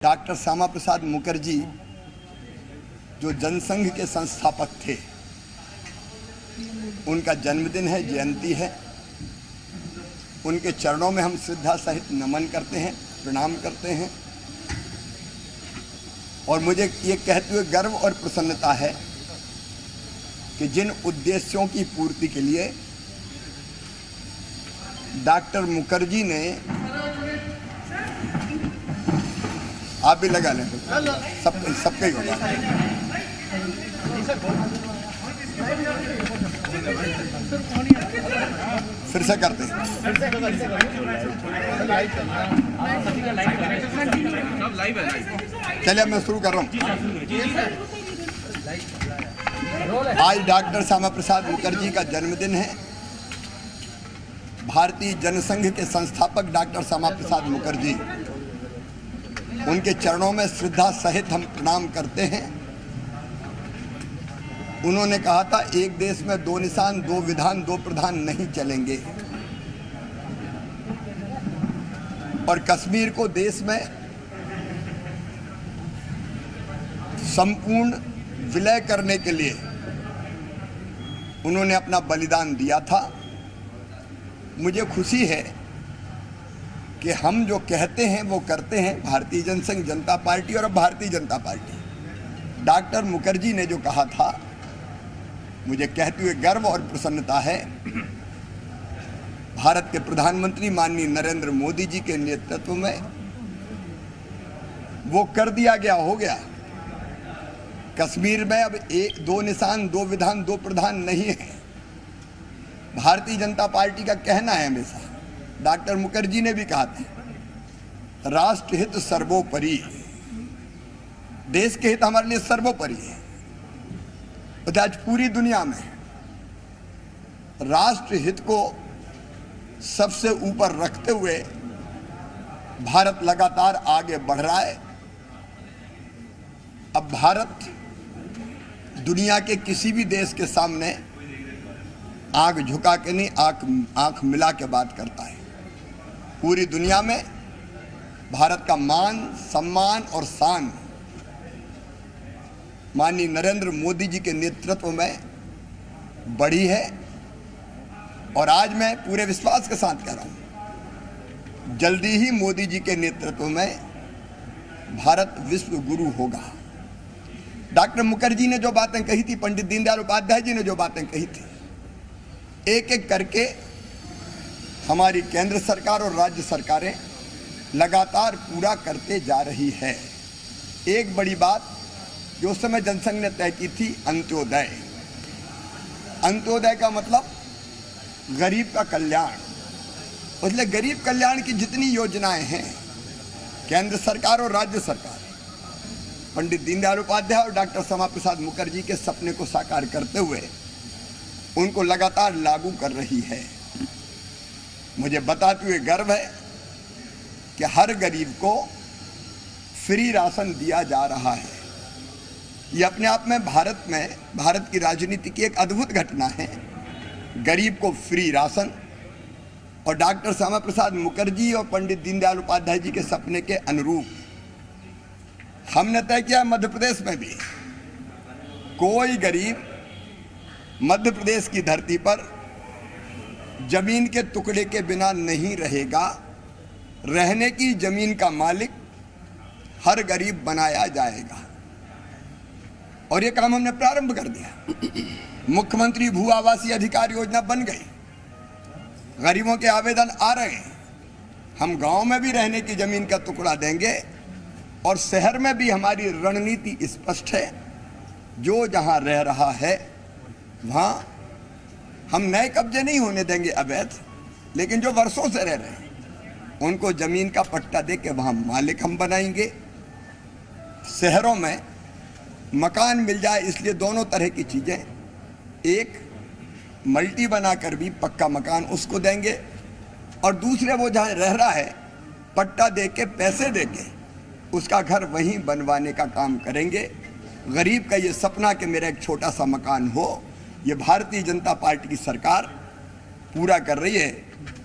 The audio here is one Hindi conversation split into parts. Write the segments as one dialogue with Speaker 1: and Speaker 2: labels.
Speaker 1: डॉक्टर श्यामा प्रसाद मुखर्जी जो जनसंघ के संस्थापक थे, उनका जन्मदिन है, जयंती है। उनके चरणों में हम श्रद्धा सहित नमन करते हैं, प्रणाम करते हैं। और मुझे ये कहते हुए गर्व और प्रसन्नता है कि जिन उद्देश्यों की पूर्ति के लिए डॉक्टर मुखर्जी ने, आप भी लगा लें, सबका ही होगा। फिर से करते हैं। चलिए मैं शुरू कर रहा हूँ। आज डॉक्टर श्यामा प्रसाद मुखर्जी का जन्मदिन है। भारतीय जनसंघ के संस्थापक डॉक्टर श्यामा प्रसाद मुखर्जी, उनके चरणों में श्रद्धा सहित हम प्रणाम करते हैं। उन्होंने कहा था, एक देश में दो निशान, दो विधान, दो प्रधान नहीं चलेंगे। और कश्मीर को देश में संपूर्ण विलय करने के लिए उन्होंने अपना बलिदान दिया था। मुझे खुशी है कि हम जो कहते हैं वो करते हैं। भारतीय जनसंघ जनता पार्टी और अब भारतीय जनता पार्टी, डॉक्टर मुखर्जी ने जो कहा था, मुझे कहते हुए गर्व और प्रसन्नता है। भारत के प्रधानमंत्री माननीय नरेंद्र मोदी जी के नेतृत्व में वो कर दिया गया, हो गया। कश्मीर में अब दो निशान, दो विधान, दो प्रधान नहीं है। भारतीय जनता पार्टी का कहना है हमेशा, डॉक्टर मुखर्जी ने भी कहा था, राष्ट्रहित सर्वोपरि, देश के हित हमारे लिए सर्वोपरि है। तो आज पूरी दुनिया में राष्ट्रहित को सबसे ऊपर रखते हुए भारत लगातार आगे बढ़ रहा है। अब भारत दुनिया के किसी भी देश के सामने आंख झुका के नहीं, आंख मिला के बात करता है। पूरी दुनिया में भारत का मान, सम्मान और शान माननीय नरेंद्र मोदी जी के नेतृत्व में बढ़ी है। और आज मैं पूरे विश्वास के साथ कह रहा हूं, जल्दी ही मोदी जी के नेतृत्व में भारत विश्व गुरु होगा। डॉक्टर मुखर्जी ने जो बातें कही थी, पंडित दीनदयाल उपाध्याय जी ने जो बातें कही थी, एक एक करके हमारी केंद्र सरकार और राज्य सरकारें लगातार पूरा करते जा रही है। एक बड़ी बात जो उस समय जनसंघ ने तय की थी, अंत्योदय। अंत्योदय का मतलब गरीब का कल्याण। इसलिए गरीब कल्याण की जितनी योजनाएं हैं, केंद्र सरकार और राज्य सरकार पंडित दीनदयाल उपाध्याय और डॉक्टर श्यामा प्रसाद मुखर्जी के सपने को साकार करते हुए उनको लगातार लागू कर रही है। मुझे बताते हुए गर्व है कि हर गरीब को फ्री राशन दिया जा रहा है। ये अपने आप में भारत की राजनीति की एक अद्भुत घटना है। गरीब को फ्री राशन। और डॉक्टर श्यामा प्रसाद मुखर्जी और पंडित दीनदयाल उपाध्याय जी के सपने के अनुरूप हमने तय किया, मध्य प्रदेश में भी कोई गरीब मध्य प्रदेश की धरती पर जमीन के टुकड़े के बिना नहीं रहेगा। रहने की जमीन का मालिक हर गरीब बनाया जाएगा। और ये काम हमने प्रारंभ कर दिया। मुख्यमंत्री भू आवासीय अधिकार योजना बन गई। गरीबों के आवेदन आ रहे हैं। हम गांव में भी रहने की जमीन का टुकड़ा देंगे और शहर में भी हमारी रणनीति स्पष्ट है। जो जहां रह रहा है वहां हम नए कब्जे नहीं होने देंगे अवैध, लेकिन जो वर्षों से रह रहे हैं उनको जमीन का पट्टा दे के वहां मालिक हम बनाएंगे। शहरों में मकान मिल जाए, इसलिए दोनों तरह की चीजें, एक मल्टी बनाकर भी पक्का मकान उसको देंगे और दूसरे वो जहाँ रह रहा है पट्टा दे के, पैसे दे के उसका घर वहीं बनवाने का काम करेंगे। गरीब का ये सपना कि मेरा एक छोटा सा मकान हो, ये भारतीय जनता पार्टी की सरकार पूरा कर रही है।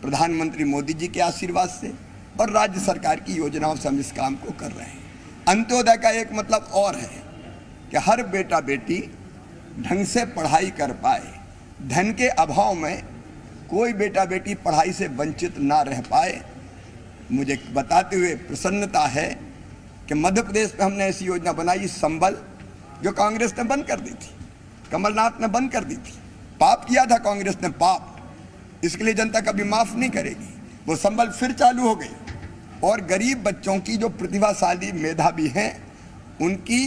Speaker 1: प्रधानमंत्री मोदी जी के आशीर्वाद से और राज्य सरकार की योजनाओं से हम इस काम को कर रहे हैं। अंत्योदय का एक मतलब और है कि हर बेटा बेटी ढंग से पढ़ाई कर पाए, धन के अभाव में कोई बेटा बेटी पढ़ाई से वंचित ना रह पाए। मुझे बताते हुए प्रसन्नता है कि मध्य प्रदेश में हमने ऐसी योजना बनाई, संबल, जो कांग्रेस ने बंद कर दी थी, कमलनाथ ने बंद कर दी थी। पाप किया था कांग्रेस ने, पाप, इसके लिए जनता कभी माफ नहीं करेगी। वो संबल फिर चालू हो गई और गरीब बच्चों की जो प्रतिभाशाली मेधावी हैं उनकी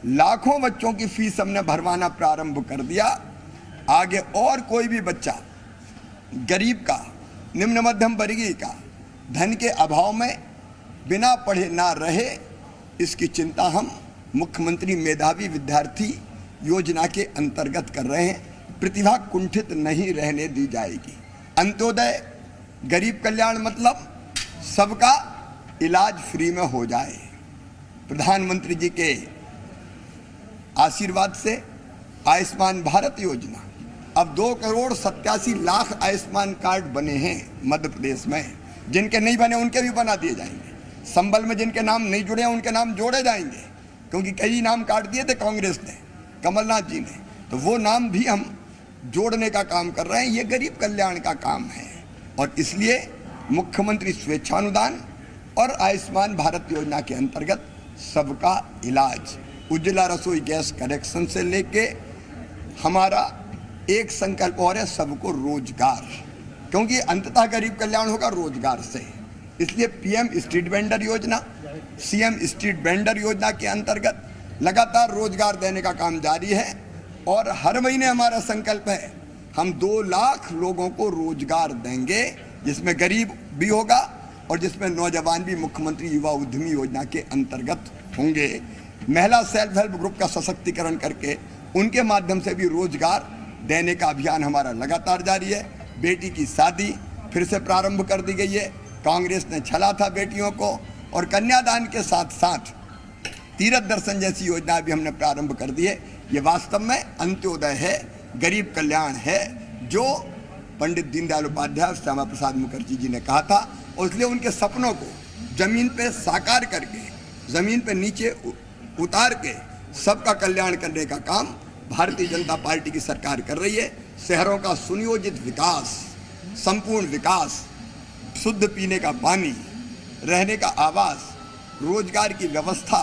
Speaker 1: लाखों बच्चों की फीस हमने भरवाना प्रारंभ कर दिया। आगे और कोई भी बच्चा गरीब का, निम्न मध्यम वर्गीय का धन के अभाव में बिना पढ़े ना रहे, इसकी चिंता हम मुख्यमंत्री मेधावी विद्यार्थी योजना के अंतर्गत कर रहे हैं। प्रतिभा कुंठित नहीं रहने दी जाएगी। अंत्योदय गरीब कल्याण मतलब सबका इलाज फ्री में हो जाए। प्रधानमंत्री जी के आशीर्वाद से आयुष्मान भारत योजना, अब 2,87,00,000 आयुष्मान कार्ड बने हैं मध्य प्रदेश में। जिनके नहीं बने उनके भी बना दिए जाएंगे। संबल में जिनके नाम नहीं जुड़े हैं उनके नाम जोड़े जाएंगे, क्योंकि कई नाम काट दिए थे कांग्रेस ने, कमलनाथ जी ने, तो वो नाम भी हम जोड़ने का काम कर रहे हैं। ये गरीब कल्याण का काम है और इसलिए मुख्यमंत्री स्वेच्छानुदान और आयुष्मान भारत योजना के अंतर्गत सबका इलाज, उज्ज्वला रसोई गैस कनेक्शन से लेके हमारा एक संकल्प और है, सबको रोजगार, क्योंकि अंततः गरीब कल्याण होगा रोजगार से। इसलिए पीएम स्ट्रीट वेंडर योजना, सीएम स्ट्रीट वेंडर योजना के अंतर्गत लगातार रोजगार देने का काम जारी है और हर महीने हमारा संकल्प है हम 2 लाख लोगों को रोजगार देंगे, जिसमें गरीब भी होगा और जिसमें नौजवान भी मुख्यमंत्री युवा उद्यमी योजना के अंतर्गत होंगे। महिला सेल्फ हेल्प ग्रुप का सशक्तिकरण करके उनके माध्यम से भी रोजगार देने का अभियान हमारा लगातार जारी है। बेटी की शादी फिर से प्रारंभ कर दी गई है, कांग्रेस ने छला था बेटियों को, और कन्यादान के साथ साथ तीर्थ दर्शन जैसी योजना भी हमने प्रारंभ कर दी है। ये वास्तव में अंत्योदय है, गरीब कल्याण है, जो पंडित दीनदयाल उपाध्याय और श्यामा प्रसाद मुखर्जी जी ने कहा था, और इसलिए उनके सपनों को जमीन पे साकार करके, जमीन पे नीचे उतार के सबका कल्याण करने का काम भारतीय जनता पार्टी की सरकार कर रही है। शहरों का सुनियोजित विकास, संपूर्ण विकास, शुद्ध पीने का पानी, रहने का आवास, रोजगार की व्यवस्था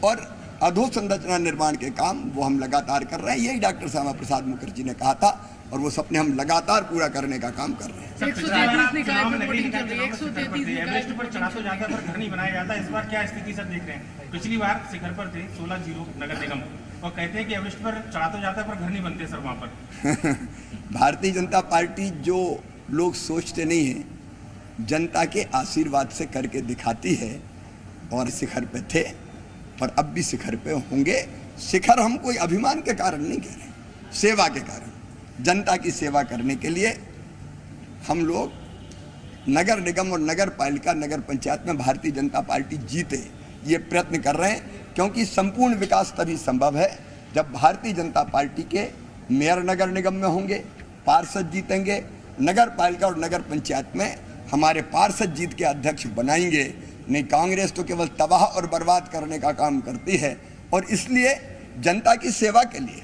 Speaker 1: और अधोसंरचना निर्माण के काम वो हम लगातार कर रहे हैं। यही डॉक्टर श्यामा प्रसाद मुखर्जी ने कहा था और वो सपने हम लगातार पूरा करने का काम कर रहे हैं।
Speaker 2: 133 निकाय पर वोटिंग चल रही है, 133 एवरेस्ट पर चढ़ा तो जाता पर घर नहीं बनाया जाता। इस बार क्या स्थिति सर देख रहे हैं? पिछली बार शिखर पर थे 16-0 नगर निगम और कहते हैं कि एवरेस्ट पर चढ़ा तो जाता है पर घर नहीं बनते सर वहाँ पर।
Speaker 1: भारतीय जनता पार्टी जो लोग सोचते नहीं है, जनता के आशीर्वाद से करके दिखाती है और शिखर पे थे पर अब भी शिखर पे होंगे। शिखर हम कोई अभिमान के कारण नहीं कह रहे, सेवा के कारण, जनता की सेवा करने के लिए हम लोग नगर निगम और नगर पालिका, नगर पंचायत में भारतीय जनता पार्टी जीते ये प्रयत्न कर रहे हैं, क्योंकि संपूर्ण विकास तभी संभव है जब भारतीय जनता पार्टी के मेयर नगर निगम में होंगे, पार्षद जीतेंगे, नगर पालिका और नगर पंचायत में हमारे पार्षद जीत के अध्यक्ष बनाएंगे। नहीं, कांग्रेस तो केवल तबाह और बर्बाद करने का काम करती है और इसलिए जनता की सेवा के लिए,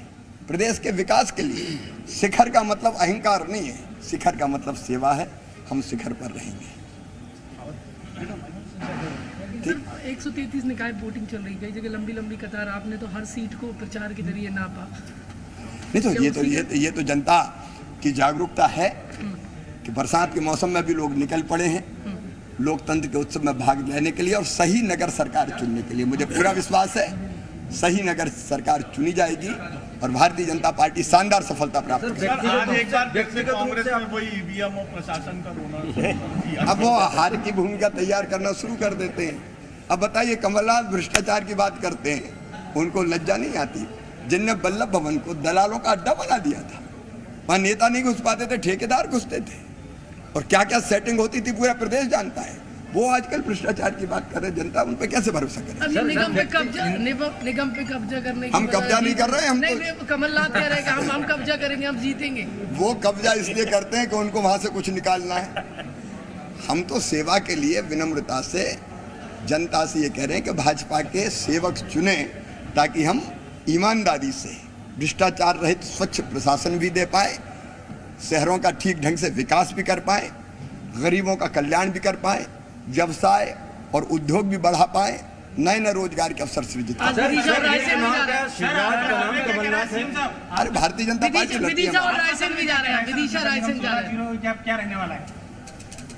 Speaker 1: प्रदेश के विकास के लिए शिखर का मतलब अहंकार नहीं है, शिखर का मतलब सेवा है। हम शिखर पर रहेंगे।
Speaker 3: 133 निकाय वोटिंग चल रही, कई जगह लंबी लंबी कतार, आपने तो हर सीट को प्रचार के जरिए नापा।
Speaker 1: नहीं तो ये तो जनता की जागरूकता है कि बरसात के मौसम में भी लोग निकल पड़े हैं लोकतंत्र के उत्सव में भाग लेने के लिए और सही नगर सरकार चुनने के लिए। मुझे पूरा विश्वास है सही नगर सरकार चुनी जाएगी और भारतीय जनता पार्टी शानदार सफलता प्राप्त करेगी। अब वो हार की भूमिका तैयार करना शुरू कर देते हैं। अब बताइए, कमलनाथ भ्रष्टाचार की बात करते हैं, उनको लज्जा नहीं आती? जिनने वल्लभ भवन को दलालों का अड्डा बना दिया था, वहाँ नेता नहीं घुस पाते थे, ठेकेदार घुसते थे और क्या क्या सेटिंग होती थी पूरा प्रदेश जानता है। वो आजकल भ्रष्टाचार की बात कर रहे, जनता उन पे कैसे भरोसा करे?
Speaker 3: निगम पे कब्जा करने
Speaker 1: हम कब्जा नहीं कर रहे, हम
Speaker 3: तो कमलनाथ कह रहे हैं कि हम कब्जा करेंगे, हम जीतेंगे।
Speaker 1: वो कब्जा इसलिए करते हैं कि उनको वहां से कुछ निकालना है। हम तो सेवा के लिए विनम्रता से जनता से ये कह रहे हैं कि भाजपा के सेवक चुने ताकि हम ईमानदारी से भ्रष्टाचार रहित स्वच्छ प्रशासन भी दे पाए, शहरों का ठीक ढंग से विकास भी कर पाए, गरीबों का कल्याण भी कर पाए, व्यवसाय और उद्योग भी बढ़ा पाए, नए नए रोजगार के अवसर सृजित करें। अरे भारतीय जनता पार्टी लड़ती है,
Speaker 2: क्या रहने वाला है?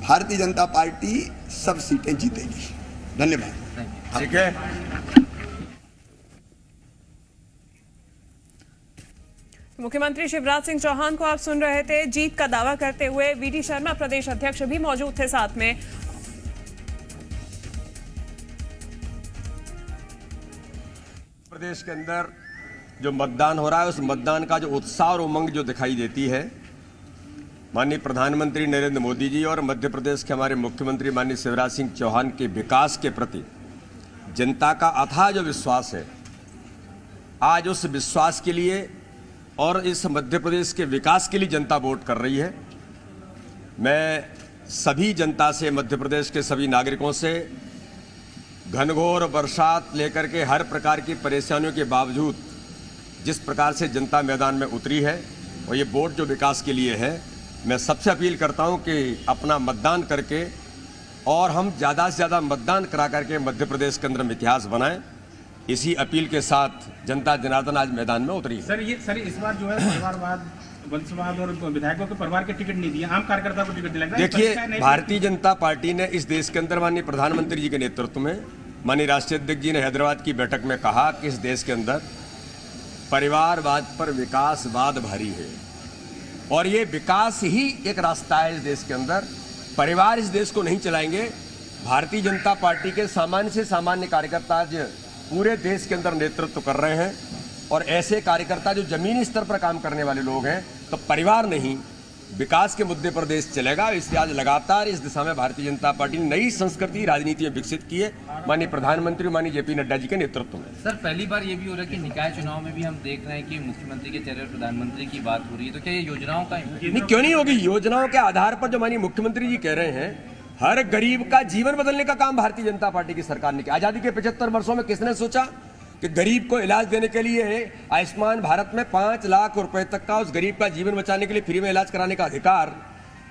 Speaker 1: भारतीय जनता पार्टी सब सीटें जीतेगी। धन्यवाद।
Speaker 4: ठीक है।
Speaker 5: मुख्यमंत्री शिवराज सिंह चौहान को आप सुन रहे थे। जीत का दावा करते हुए वीडी शर्मा प्रदेश अध्यक्ष भी मौजूद थे साथ में।
Speaker 4: प्रदेश के अंदर जो मतदान हो रहा है, उस मतदान का जो उत्साह और उमंग जो दिखाई देती है, माननीय प्रधानमंत्री नरेंद्र मोदी जी और मध्य प्रदेश के हमारे मुख्यमंत्री माननीय शिवराज सिंह चौहान के विकास के प्रति जनता का अथाह जो विश्वास है, आज उस विश्वास के लिए और इस मध्य प्रदेश के विकास के लिए जनता वोट कर रही है। मैं सभी जनता से, मध्य प्रदेश के सभी नागरिकों से घनघोर बरसात लेकर के हर प्रकार की परेशानियों के बावजूद जिस प्रकार से जनता मैदान में उतरी है और ये वोट जो विकास के लिए है, मैं सबसे अपील करता हूं कि अपना मतदान करके और हम ज़्यादा से ज़्यादा मतदान करा करके मध्य प्रदेश के अंदर हम इतिहास बनाएं। इसी अपील के साथ जनता जनार्दन आज मैदान में उतरी है।
Speaker 2: सर इस बार जो है परिवारवाद, वंशवाद और विधायकों के परिवार के टिकट नहीं दिए, आम कार्यकर्ता को टिकट दिया।
Speaker 4: देखिए, भारतीय जनता पार्टी ने इस देश के अंदर माननीय प्रधानमंत्री जी के नेतृत्व में, माननीय राष्ट्रीय अध्यक्ष जी ने हैदराबाद की बैठक में कहा कि इस देश के अंदर परिवारवाद पर विकासवाद भारी है और ये विकास ही एक रास्ता है इस देश के अंदर। परिवार इस देश को नहीं चलाएंगे। भारतीय जनता पार्टी के सामान्य से सामान्य कार्यकर्ता आज पूरे देश के अंदर नेतृत्व कर रहे हैं और ऐसे कार्यकर्ता जो जमीनी स्तर पर काम करने वाले लोग हैं, तो परिवार नहीं, विकास के मुद्दे पर देश चलेगा। इसलिए आज लगातार इस दिशा में भारतीय जनता पार्टी ने नई संस्कृति राजनीति में विकसित की है, माननीय प्रधानमंत्री माननीय जेपी नड्डा जी के नेतृत्व में।
Speaker 6: सर, पहली बार ये भी हो रहा है कि निकाय चुनाव में भी हम देख रहे हैं कि मुख्यमंत्री के चेहरे पर प्रधानमंत्री की बात हो रही है, तो क्या ये योजनाओं का
Speaker 4: नहीं, क्यों नहीं होगी? योजनाओं के आधार पर जो माननीय मुख्यमंत्री जी कह रहे हैं, हर गरीब का जीवन बदलने का काम भारतीय जनता पार्टी की सरकार ने किया। आजादी के 75 वर्षों में किसने सोचा कि गरीब को इलाज देने के लिए आयुष्मान भारत में 5 लाख रुपए तक का उस गरीब का जीवन बचाने के लिए फ्री में इलाज कराने का अधिकार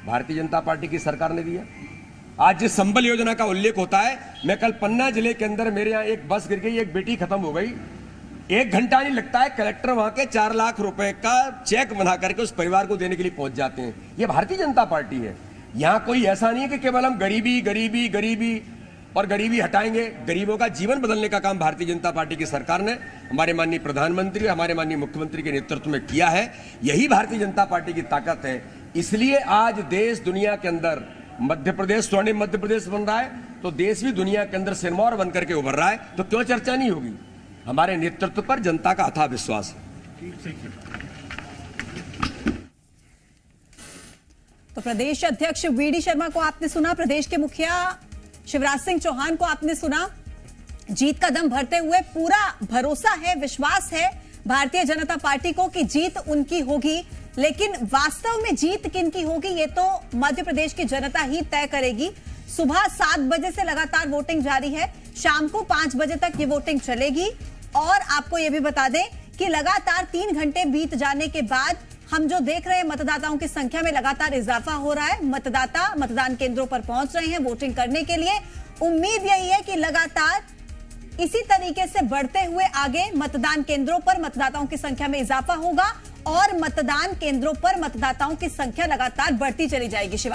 Speaker 4: भारतीय जनता पार्टी की सरकार ने दिया। आज जिस संबल योजना का उल्लेख होता है, मैं कल पन्ना जिले के अंदर मेरे यहाँ एक बस गिर गई, एक बेटी खत्म हो गई, 1 घंटा नहीं लगता है, कलेक्टर वहां के 4 लाख रुपए का चेक बना करके उस परिवार को देने के लिए पहुंच जाते हैं। ये भारतीय जनता पार्टी है। यहाँ कोई ऐसा नहीं है कि केवल हम गरीबी गरीबी गरीबी और गरीबी हटाएंगे। गरीबों का जीवन बदलने का काम भारतीय जनता पार्टी की सरकार ने हमारे माननीय प्रधानमंत्री, हमारे माननीय मुख्यमंत्री के नेतृत्व में किया है। यही भारतीय जनता पार्टी की ताकत है। इसलिए आज देश दुनिया के अंदर, मध्य प्रदेश स्वर्णिम मध्य प्रदेश बन रहा है, तो देश भी दुनिया के अंदर सिरमौर बन करके उभर रहा है। तो क्यों चर्चा नहीं होगी? हमारे नेतृत्व पर जनता का अथाह विश्वास है।
Speaker 7: तो प्रदेश अध्यक्ष वीडी शर्मा को आपने सुना, प्रदेश के मुखिया शिवराज सिंह चौहान को आपने सुना। जीत का दम भरते हुए पूरा भरोसा है, विश्वास है भारतीय जनता पार्टी को कि जीत उनकी होगी, लेकिन वास्तव में जीत किनकी होगी ये तो मध्य प्रदेश की जनता ही तय करेगी। सुबह 7 बजे से लगातार वोटिंग जारी है, शाम को 5 बजे तक ये वोटिंग चलेगी। और आपको ये भी बता दें कि लगातार 3 घंटे बीत जाने के बाद हम जो देख रहे हैं, मतदाताओं की संख्या में लगातार इजाफा हो रहा है। मतदाता मतदान केंद्रों पर पहुंच रहे हैं वोटिंग करने के लिए। उम्मीद यही है कि लगातार इसी तरीके से बढ़ते हुए आगे मतदान केंद्रों पर मतदाताओं की संख्या में इजाफा होगा और मतदान केंद्रों पर मतदाताओं की संख्या लगातार बढ़ती चली जाएगी। शिवा।